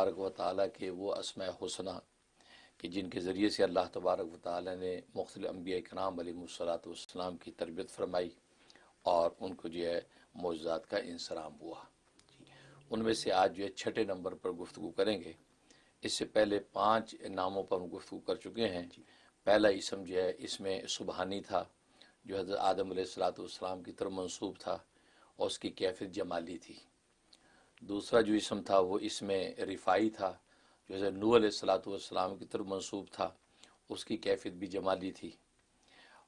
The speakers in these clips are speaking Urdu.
تبارک و تعالیٰ کے وہ اسماء حسنہ کہ جن کے ذریعے سے اللہ تبارک و تعالیٰ نے مختلف انبیاء کرام علیہم الصلوۃ والسلام کی تربیت فرمائی اور ان کو جو ہے معجزات کا انصرام ہوا۔ ان میں سے آج جو ہے چھٹے نمبر پر گفتگو کریں گے۔ اس سے پہلے 5 ناموں پر ہم گفتگو کر چکے ہیں۔ پہلا اسم جو ہے اس میں سبحانی تھا، جو حضرت آدم علیہ الصلوۃ والسلام کی طرف منسوب تھا اور اس کی کیفیت جمالی تھی۔ دوسرا جو اسم تھا وہ اس میں رفاعی تھا، جو حضرت نوح علیہ الصلوۃ والسلام کی طرف منسوب تھا، اس کی کیفیت بھی جمالی تھی۔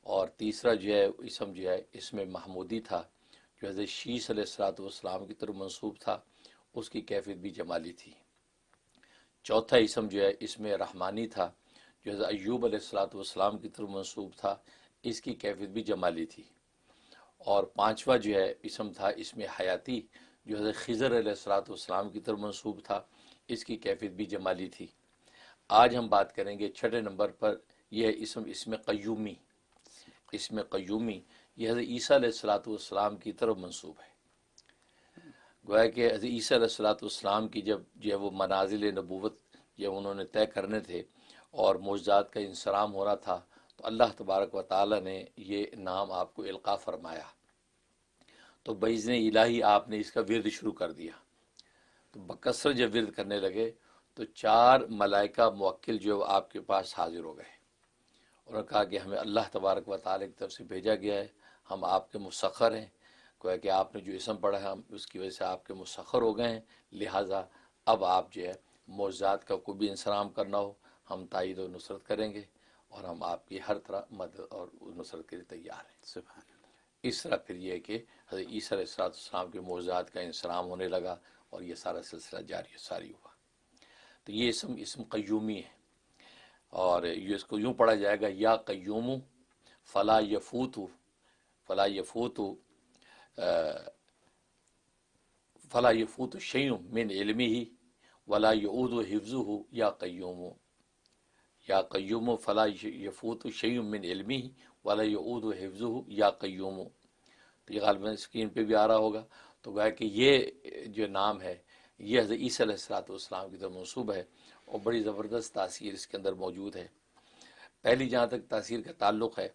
اور تیسرا جو ہے اسم جو ہے اس میں محمودی تھا، جو حضرت شیس علیہ الصلوۃ والسلام کی طرف منسوب تھا، اس کی کیفیت بھی جمالی تھی۔ چوتھا اسم جو ہے اس میں رحمانی تھا، جو حضرت ایوب علیہ الصلوۃ والسلام کی طرف منسوب تھا، اس کی کیفیت بھی جمالی تھی۔ اور پانچواں جو ہے اسم تھا اس میں حیاتی، جو حضرت خضر علیہ الصلوۃ والسلام کی طرف منسوب تھا، اس کی کیفیت بھی جمالی تھی۔ آج ہم بات کریں گے چھٹے نمبر پر، یہ اسم قیومی۔ اسم قیومی یہ حضرت عیسیٰ علیہ الصلوۃ والسلام کی طرف منسوب ہے۔ گویا کہ حضرت عیسیٰ علیہ الصلوۃ والسلام کی جب جو ہے وہ منازل نبوت جب انہوں نے طے کرنے تھے اور معجزات کا انصرام ہو رہا تھا، تو اللہ تبارک و تعالیٰ نے یہ نام آپ کو القاء فرمایا، تو باذن الہی آپ نے اس کا ورد شروع کر دیا۔ تو بکثرت جب ورد کرنے لگے تو 4 ملائکہ موکل جو آپ کے پاس حاضر ہو گئے، انہوں نے کہا کہ ہمیں اللہ تبارک و تعالیٰ کی طرف سے بھیجا گیا ہے، ہم آپ کے مسخر ہیں، گویا کہ آپ نے جو اسم پڑھا ہے ہم اس کی وجہ سے آپ کے مسخر ہو گئے ہیں، لہٰذا اب آپ جو ہے معجزات کا کوئی بھی انصرام کرنا ہو ہم تائید و نصرت کریں گے، اور ہم آپ کی ہر طرح مدد اور نصرت کے لیے تیار ہیں۔ سبحان اللہ۔ اس طرح پھر یہ ہے کہ حضرت عیسیٰ علیہ السلام کے معجزات کا انصرام ہونے لگا اور یہ سارا سلسلہ جاری ساری ہوا۔ تو یہ اسم قیومی ہے، اور یہ اس کو یوں پڑھا جائے گا، یا قیوم فلا یفوت فلا یفوت فلا یفوت شیء من علمہ ولا یعود حفظہ، یا قیوم فلا یفوت شیء من علمہ ولا یعود حفظہ یا قیوم۔ تو یہ غالباً اسکرین پہ بھی آ رہا ہوگا۔ تو گویا کہ یہ جو نام ہے یہ حضرت عیسیٰ علیہ الصلوۃ والسلام کی طرف منسوب ہے، اور بڑی زبردست تاثیر اس کے اندر موجود ہے۔ پہلی جہاں تک تاثیر کا تعلق ہے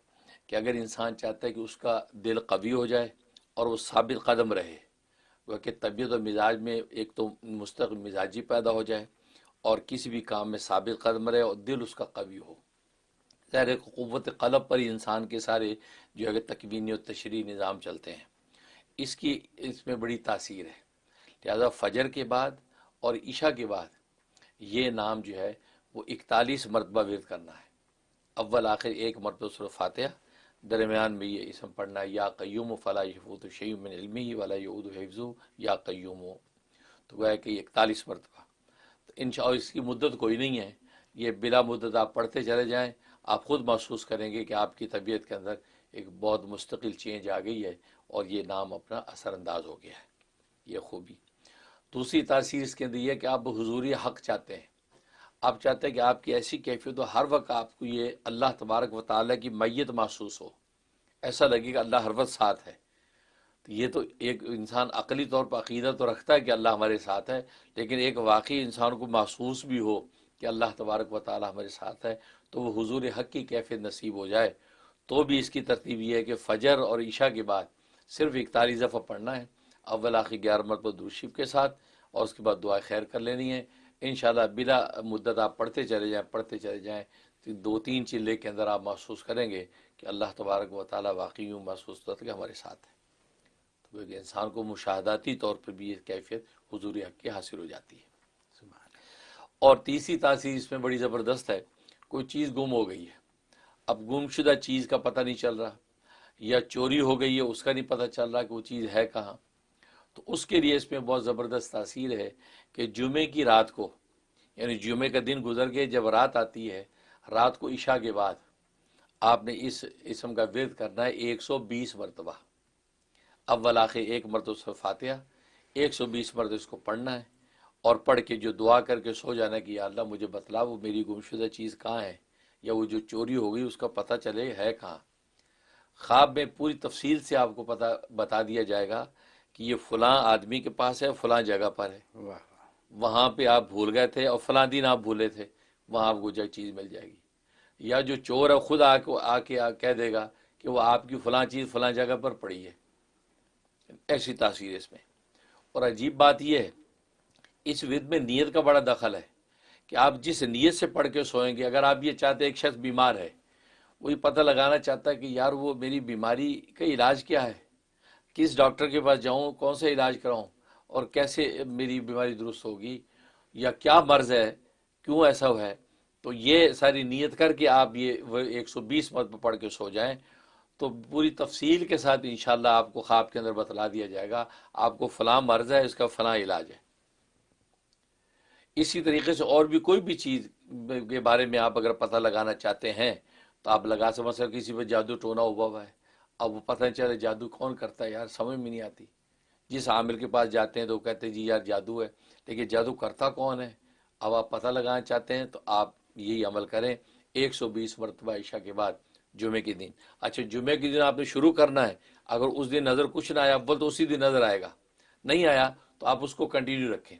کہ اگر انسان چاہتا ہے کہ اس کا دل قوی ہو جائے اور وہ ثابت قدم رہے، وہ کہ طبیعت و مزاج میں ایک تو مستقل مزاجی پیدا ہو جائے اور کسی بھی کام میں ثابت قدم رہے اور دل اس کا قوی ہو۔ ظاہر ہے کہ قوت قلب پر ہی انسان کے سارے جو ہے کہ تکوینی اور تشریحی نظام چلتے ہیں، اس میں بڑی تاثیر ہے۔ لہذا فجر کے بعد اور عشاء کے بعد یہ نام جو ہے وہ 41 مرتبہ ورد کرنا ہے۔ اول آخر ایک مرتبہ سورۃ فاتحہ، درمیان میں یہ اسم پڑھنا ہے، یا قیوم فلا یفوت شیء من علمہ ولا یعود حفظہ یا قیوم۔ تو گویا کہ یہ 41 مرتبہ، تو انشاءاللہ اس کی مدت کوئی نہیں ہے، یہ بلا مدت آپ پڑھتے چلے جائیں، آپ خود محسوس کریں گے کہ آپ کی طبیعت کے اندر ایک بہت مستقل چینج آ گئی ہے اور یہ نام اپنا اثر انداز ہو گیا ہے۔ یہ خوبی۔ دوسری تاثیر اس کے اندر یہ ہے کہ آپ حضوری حق چاہتے ہیں، آپ چاہتے ہیں کہ آپ کی ایسی کیفیت ہو ہر وقت آپ کو یہ اللہ تبارک و تعالیٰ کی میت محسوس ہو، ایسا لگے کہ اللہ ہر وقت ساتھ ہے۔ تو یہ تو ایک انسان عقلی طور پر عقیدہ تو رکھتا ہے کہ اللہ ہمارے ساتھ ہے، لیکن ایک واقعی انسان کو محسوس بھی ہو کہ اللہ تبارک و تعالیٰ ہمارے ساتھ ہے، تو وہ حضور حق کی کیفیت نصیب ہو جائے۔ تو بھی اس کی ترتیب یہ ہے کہ فجر اور عشاء کے بعد صرف 41 دفعہ پڑھنا ہے، اول آخر 11 مرتبہ درود شریف کے ساتھ، اور اس کے بعد دعا خیر کر لینی ہے۔ انشاءاللہ بلا مدت آپ پڑھتے چلے جائیں تو 2-3 چلے کے اندر آپ محسوس کریں گے کہ اللہ تبارک و تعالیٰ واقعی یوں محسوس ہوتا ہے کہ ہمارے ساتھ ہے۔ تو انسان کو مشاہداتی طور پر بھی یہ کیفیت حضور حق کی حاصل ہو جاتی ہے۔ اور تیسری تاثیر اس میں بڑی زبردست ہے، کوئی چیز گم ہو گئی ہے، اب گم شدہ چیز کا پتہ نہیں چل رہا، یا چوری ہو گئی ہے اس کا نہیں پتہ چل رہا کہ وہ چیز ہے کہاں، تو اس کے لیے اس میں بہت زبردست تاثیر ہے کہ جمعے کی رات کو، یعنی جمعے کا دن گزر کے جب رات آتی ہے، رات کو عشاء کے بعد آپ نے اس اسم کا ورد کرنا ہے 120 مرتبہ، اول آخر ایک مرتبہ سورۃ فاتحہ، 120 مرتبہ اس کو پڑھنا ہے، اور پڑھ کے جو دعا کر کے سو جانا کہ یا اللہ مجھے بتلا وہ میری گمشدہ چیز کہاں ہے، یا وہ جو چوری ہو گئی اس کا پتہ چلے ہے کہاں۔ خواب میں پوری تفصیل سے آپ کو بتا دیا جائے گا کہ یہ فلاں آدمی کے پاس ہے، فلاں جگہ پر ہے، واہ واہ، وہاں پہ آپ بھول گئے تھے اور فلاں دن آپ بھولے تھے، وہاں آپ کو جو چیز مل جائے گی۔ یا جو چور ہے خود کہہ دے گا کہ وہ آپ کی فلاں چیز فلاں جگہ پر پڑی ہے، ایسی تاثیر اس میں۔ اور عجیب بات یہ ہے، اس ورد میں نیت کا بڑا دخل ہے کہ آپ جس نیت سے پڑھ کے سوئیں گے، اگر آپ یہ چاہتے ہیں ایک شخص بیمار ہے، وہی پتہ لگانا چاہتا ہے کہ یار وہ میری بیماری کا علاج کیا ہے، کس ڈاکٹر کے پاس جاؤں، کون سا علاج کراؤں، اور کیسے میری بیماری درست ہوگی، یا کیا مرض ہے، کیوں ایسا ہے، تو یہ ساری نیت کر کے آپ یہ 120 مرتبہ پڑھ کے سو جائیں، تو پوری تفصیل کے ساتھ انشاءاللہ آپ کو خواب کے اندر بتلا دیا جائے گا آپ کو فلاں مرض ہے، اس کا فلاں علاج ہے۔ اسی طریقے سے اور بھی کوئی بھی چیز کے بارے میں آپ اگر پتہ لگانا چاہتے ہیں تو آپ لگا سکتے، مثلا کسی پہ جادو ٹونا ہوا ہے، اب وہ پتہ نہیں چلے جادو کون کرتا ہے، یار سمجھ میں نہیں آتی۔ جس عامل کے پاس جاتے ہیں تو وہ کہتے ہیں جی یار جادو ہے، لیکن جادو کرتا کون ہے؟ اب آپ پتہ لگانا چاہتے ہیں تو آپ یہی عمل کریں، 120 مرتبہ عشاء کے بعد جمعے کے دن۔ اچھا جمعے کے دن آپ نے شروع کرنا ہے، اگر اس دن نظر کچھ نہ آیا اول تو اسی دن نظر آئے گا، نہیں آیا تو آپ اس کو کنٹینیو رکھیں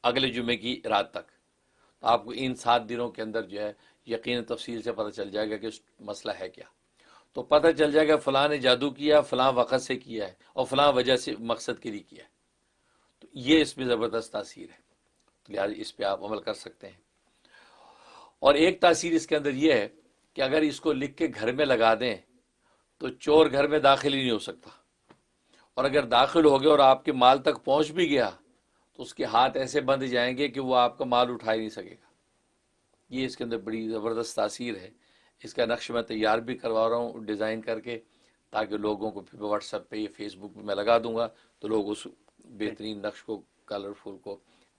اگلے جمعے کی رات تک، تو آپ کو ان 7 دنوں کے اندر جو ہے یقین تفصیل سے پتہ چل جائے گا کہ مسئلہ ہے کیا۔ تو پتہ چل جائے گا فلاں نے جادو کیا، فلاں وقت سے کیا ہے اور فلاں وجہ سے مقصد کے لیے کیا ہے، تو یہ اس میں زبردست تاثیر ہے، لہٰذا اس پہ آپ عمل کر سکتے ہیں۔ اور ایک تاثیر اس کے اندر یہ ہے کہ اگر اس کو لکھ کے گھر میں لگا دیں تو چور گھر میں داخل ہی نہیں ہو سکتا، اور اگر داخل ہو گیا اور آپ کے مال تک پہنچ بھی گیا تو اس کے ہاتھ ایسے بندھ جائیں گے کہ وہ آپ کا مال اٹھا ہی نہیں سکے گا۔ یہ اس کے اندر بڑی زبردست تاثیر ہے۔ اس کا نقش میں تیار بھی کروا رہا ہوں ڈیزائن کر کے، تاکہ لوگوں کو پھر واٹس ایپ پہ یا فیس بک پہ میں لگا دوں گا تو لوگ اس بہترین نقش کو کلرفل کو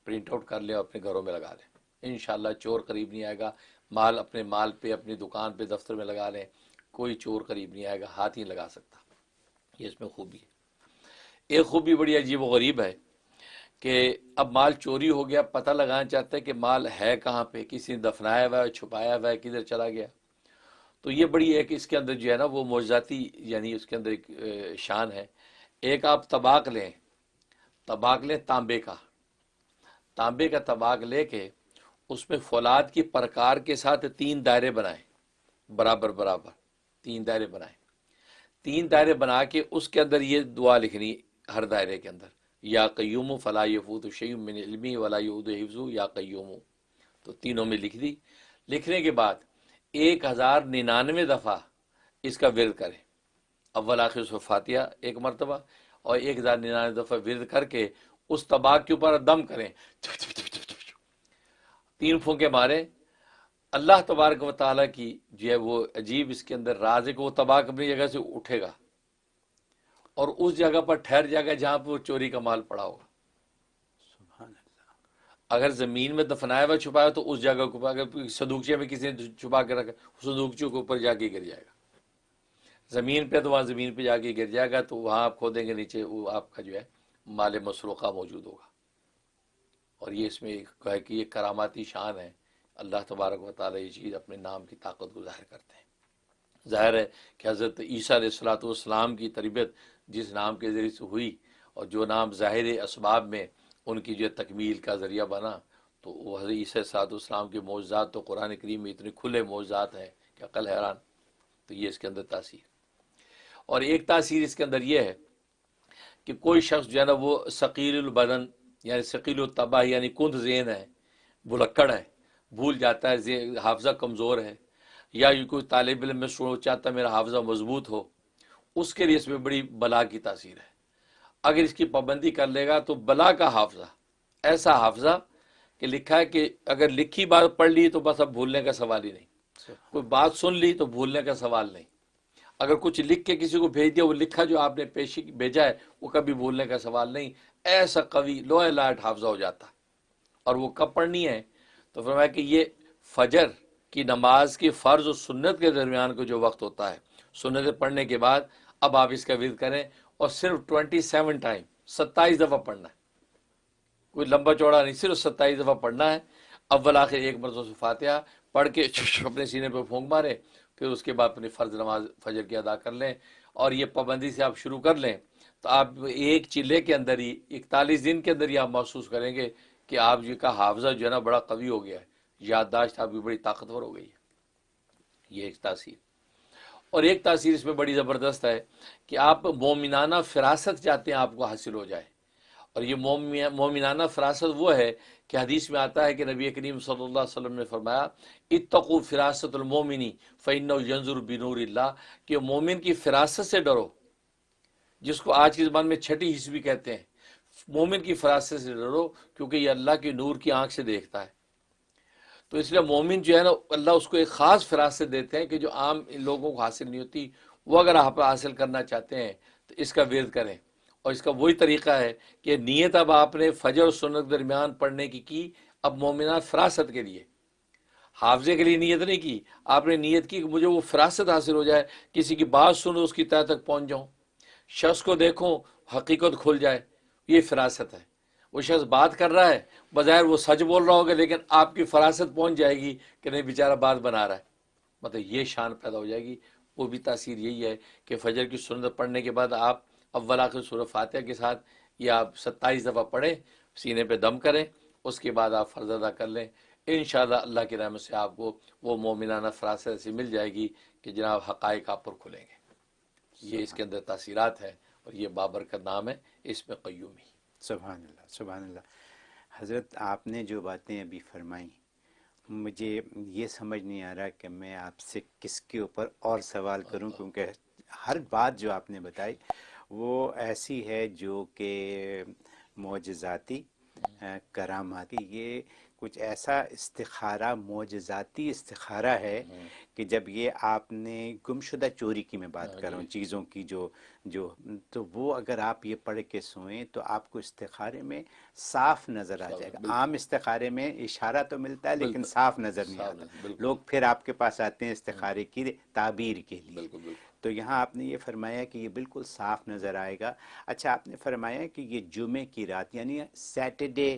پرنٹ آؤٹ کر لیں اور اپنے گھروں میں لگا لیں۔ انشاءاللہ چور قریب نہیں آئے گا، مال اپنے مال پہ اپنی دکان پہ دفتر میں لگا لیں، کوئی چور قریب نہیں آئے گا، ہاتھ ہی نہیں لگا سکتا۔ یہ اس میں خوبی ہے۔ ایک خوبی بڑی عجیب و غریب ہے کہ اب مال چوری ہو گیا، پتہ لگانا چاہتے ہیں کہ مال ہے کہاں پہ، کسی نے دفنایا ہوا ہے، چھپایا ہوا ہے، کدھر چلا گیا، تو یہ بڑی ایک اس کے اندر جو ہے نا وہ معجزاتی، یعنی اس کے اندر ایک شان ہے۔ ایک آپ طباق لیں، تانبے کا، تانبے کا طباق لے کے اس میں فولاد کی پرکار کے ساتھ 3 دائرے بنائیں، برابر برابر 3 دائرے بنائیں، 3 دائرے بنا کے اس کے اندر یہ دعا لکھنی ہر دائرے کے اندر، یا قیوم فلا یفوت شیء من علمی ولا یعود حفظہ یا قیوم، تو تینوں میں لکھ دی۔ لکھنے کے بعد 1099 دفعہ اس کا ورد کریں، اول آخر اس فاتحہ ایک مرتبہ، اور 1099 دفعہ ورد کر کے اس طباق کے اوپر دم کریں، 3 پھونکے ماریں۔ اللہ تبارک و تعالیٰ کی جو ہے وہ عجیب اس کے اندر راز ہے کہ وہ طباق اپنی جگہ سے اٹھے گا اور اس جگہ پر ٹھہر جائے گا جہاں پر وہ چوری کا مال پڑا ہوگا۔ سبحان اللہ۔ اگر زمین میں دفنایا ہوا چھپایا تو اس جگہ کو، اگر صندوقچے میں کسی نے چھپا کے رکھا صندوقچے کے اوپر جا کے گر جائے گا، زمین پہ تو وہاں زمین پہ جا کے گر جائے گا، تو وہاں آپ کھودیں گے نیچے وہ آپ کا جو ہے مال مسروقہ موجود ہوگا۔ اور یہ اس میں ہے کہ یہ کراماتی شان ہے، اللہ تبارک و تعالیٰ یہ چیز اپنے نام کی طاقت کو ظاہر کرتے ہیں۔ ظاہر ہے کہ حضرت عیسیٰ علیہ الصلوۃ والسلام کی تربیت جس نام کے ذریعے سے ہوئی، اور جو نام ظاہر اسباب میں ان کی جو تکمیل کا ذریعہ بنا، تو وہ حضرت عیسیٰ علیہ السلام کے معجزات تو قرآن کریم میں اتنے کھلے معجزات ہیں کہ عقل حیران۔ تو یہ اس کے اندر تاثیر۔ اور ایک تاثیر اس کے اندر یہ ہے کہ کوئی شخص جو ہے نا وہ ثقیل البدن یعنی ثقیل الطبع یعنی کند ذہن ہے، بھلکڑ ہے، بھول جاتا ہے، حافظہ کمزور ہے، یا یہ کوئی طالب علم میں چاہتا ہے میرا حافظہ مضبوط ہو، اس کے لیے اس میں بڑی بلا کی تاثیر ہے۔ اگر اس کی پابندی کر لے گا تو بلا کا حافظہ، ایسا حافظہ کہ لکھا ہے کہ اگر لکھی بات پڑھ لی تو بس اب بھولنے کا سوال ہی نہیں، کوئی بات سن لی تو بھولنے کا سوال نہیں، اگر کچھ لکھ کے کسی کو بھیج دیا، وہ لکھا جو آپ نے پیش بھیجا ہے وہ کبھی بھولنے کا سوال نہیں، ایسا قوی لوہے لاٹ حافظہ ہو جاتا ہے۔ اور وہ کب پڑھنی ہے؟ تو فرمایا کہ یہ فجر کی نماز کی فرض و سنت کے درمیان کو جو وقت ہوتا ہے، سنت پڑھنے کے بعد اب آپ اس کا ورد کریں، اور صرف 27 ٹائم 27 دفعہ پڑھنا ہے، کوئی لمبا چوڑا نہیں، صرف 27 دفعہ پڑھنا ہے۔ اول آخر ایک مرتبہ سے فاتحہ پڑھ کے اپنے سینے پہ پھونک مارے، پھر اس کے بعد اپنی فرض نماز فجر کی ادا کر لیں، اور یہ پابندی سے آپ شروع کر لیں تو آپ ایک چلے کے اندر ہی 41 دن کے اندر ہی آپ محسوس کریں گے کہ آپ جی کا حافظہ جو ہے نا بڑا قوی ہو گیا ہے، یادداشت آپ کی بڑی طاقتور ہو گئی ہے، یہ ایک تاثیر۔ اور ایک تاثیر اس میں بڑی زبردست ہے کہ آپ مومنانہ فراست چاہتے ہیں آپ کو حاصل ہو جائے، اور یہ مومنانہ فراست وہ ہے کہ حدیث میں آتا ہے کہ نبی کریم صلی اللہ علیہ وسلم نے فرمایا اتقوا فراست المومنی فإنہ ینظر بنور اللہ، کہ مومن کی فراست سے ڈرو، جس کو آج کی زبان میں چھٹی حص بھی کہتے ہیں۔ مومن کی فراست سے ڈرو کیونکہ یہ اللہ کے نور کی آنکھ سے دیکھتا ہے۔ تو اس لیے مومن جو ہے نا اللہ اس کو ایک خاص فراست دیتے ہیں کہ جو عام لوگوں کو حاصل نہیں ہوتی، وہ اگر آپ حاصل کرنا چاہتے ہیں تو اس کا ورد کریں۔ اور اس کا وہی طریقہ ہے کہ نیت اب آپ نے فجر اور سنت درمیان پڑھنے کی اب مومنات فراست کے لیے، حافظے کے لیے نیت نہیں کی، آپ نے نیت کی کہ مجھے وہ فراست حاصل ہو جائے، کسی کی بات سنو اس کی تہ تک پہنچ جاؤں، شخص کو دیکھو حقیقت کھل جائے، یہ فراست ہے۔ وہ شخص بات کر رہا ہے، بظاہر وہ سچ بول رہا ہوگا لیکن آپ کی فراست پہنچ جائے گی کہ نہیں بیچارہ بات بنا رہا ہے، مطلب یہ شان پیدا ہو جائے گی۔ وہ بھی تاثیر یہی ہے کہ فجر کی سنت پڑھنے کے بعد آپ اول آخر سورہ فاتحہ کے ساتھ یہ آپ 27 دفعہ پڑھیں، سینے پہ دم کریں، اس کے بعد آپ فرض ادا کر لیں، انشاءاللہ اللہ کی رحمت سے آپ کو وہ مومنانہ فراست ایسی مل جائے گی کہ جناب حقائق آپ پر کھلیں گے۔ یہ اس کے اندر تاثیرات ہیں، اور یہ بابرکت نام ہے، اس میں قیومی۔ سبحان اللہ، سبحان اللہ۔ حضرت آپ نے جو باتیں ابھی فرمائیں، مجھے یہ سمجھ نہیں آ رہا کہ میں آپ سے کس کے اوپر اور سوال کروں، کیونکہ ہر بات جو آپ نے بتائی وہ ایسی ہے جو کہ معجزاتی، کراماتی، یہ کچھ ایسا استخارہ، معجزاتی استخارہ ہے کہ جب یہ آپ نے گمشدہ چوری کی میں بات کر رہا ہوں، چیزوں کی جو تو وہ اگر آپ یہ پڑھ کے سوئیں تو آپ کو استخارے میں صاف نظر آ جائے گا۔ عام استخارے میں اشارہ تو ملتا ہے لیکن صاف نظر نہیں آتا، لوگ پھر آپ کے پاس آتے ہیں استخارے کی تعبیر کے لیے۔ بالکل بالکل تو یہاں آپ نے یہ فرمایا کہ یہ بالکل صاف نظر آئے گا۔ اچھا، آپ نے فرمایا کہ یہ جمعے کی رات یعنی سیٹرڈے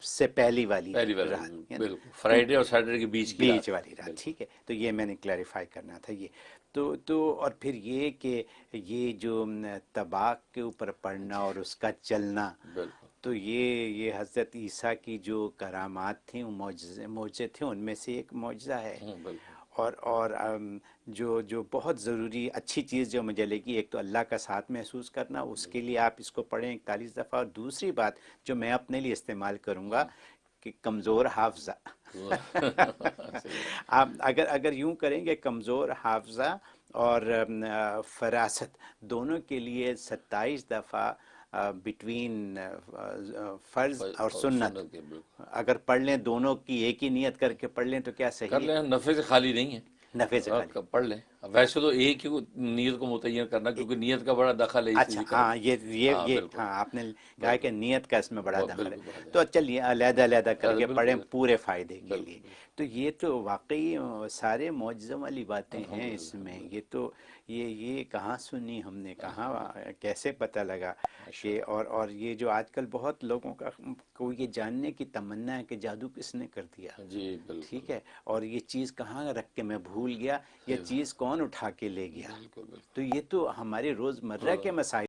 سے پہلی والی پہلی بار رات، بالکل فرائیڈے اور سیٹرڈے کے بیچ کی بیچ رات، والی رات، بالکل ٹھیک ہے۔ تو یہ میں نے کلیریفائی کرنا تھا یہ تو اور پھر یہ کہ یہ جو طباق کے اوپر پڑھنا اور اس کا چلنا، بالکل تو یہ حضرت عیسیٰ کی جو کرامات تھیں، وہ معجزے تھے، ان میں سے ایک معجزہ ہے۔ بالکل اور جو بہت ضروری اچھی چیز جو مجھے لگی، ایک تو اللہ کا ساتھ محسوس کرنا، اس کے لیے آپ اس کو پڑھیں 41 دفعہ، اور دوسری بات جو میں اپنے لیے استعمال کروں گا کہ کمزور حافظہ آپ اگر یوں کریں گے کمزور حافظہ اور فراست دونوں کے لیے 27 دفعہ بٹوین فرض اور سنت کے بالکل اگر پڑھ لیں، دونوں کی ایک ہی نیت کر کے پڑھ لیں تو کیا کر صحیح لیں، نفع سے خالی نہیں ہے، ہے؟ نفع سے خالی۔ پڑھ لیں۔ ویسے تو ایک ہی نیت کو متعین کرنا، کیونکہ نیت کا بڑا دخل ہے اسی اچھا، ذکر ہاں، میں۔ یہ بالکل ہاں آپ نے کہا کہ بالکل نیت کا اس میں بڑا دخل ہے، بالکل بڑا تو چلیے علیحدہ علیحدہ کر کے پڑھیں بالکل پورے فائدے کے لیے۔ بالکل تو یہ تو واقعی سارے معجزوں والی باتیں ہیں اس الحمدللہ میں۔ یہ تو یہ کہاں سنی ہم نے، کہاں کیسے پتہ لگا کہ اور یہ جو آج کل بہت لوگوں کو یہ جاننے کی تمنا ہے کہ جادو کس نے کر دیا، جی بالکل ٹھیک ہے، اور یہ چیز کہاں رکھ کے میں بھول گیا، یہ چیز کون اٹھا کے لے گیا۔ بالکل بالکل تو یہ تو ہمارے روز مرہ کے مسائل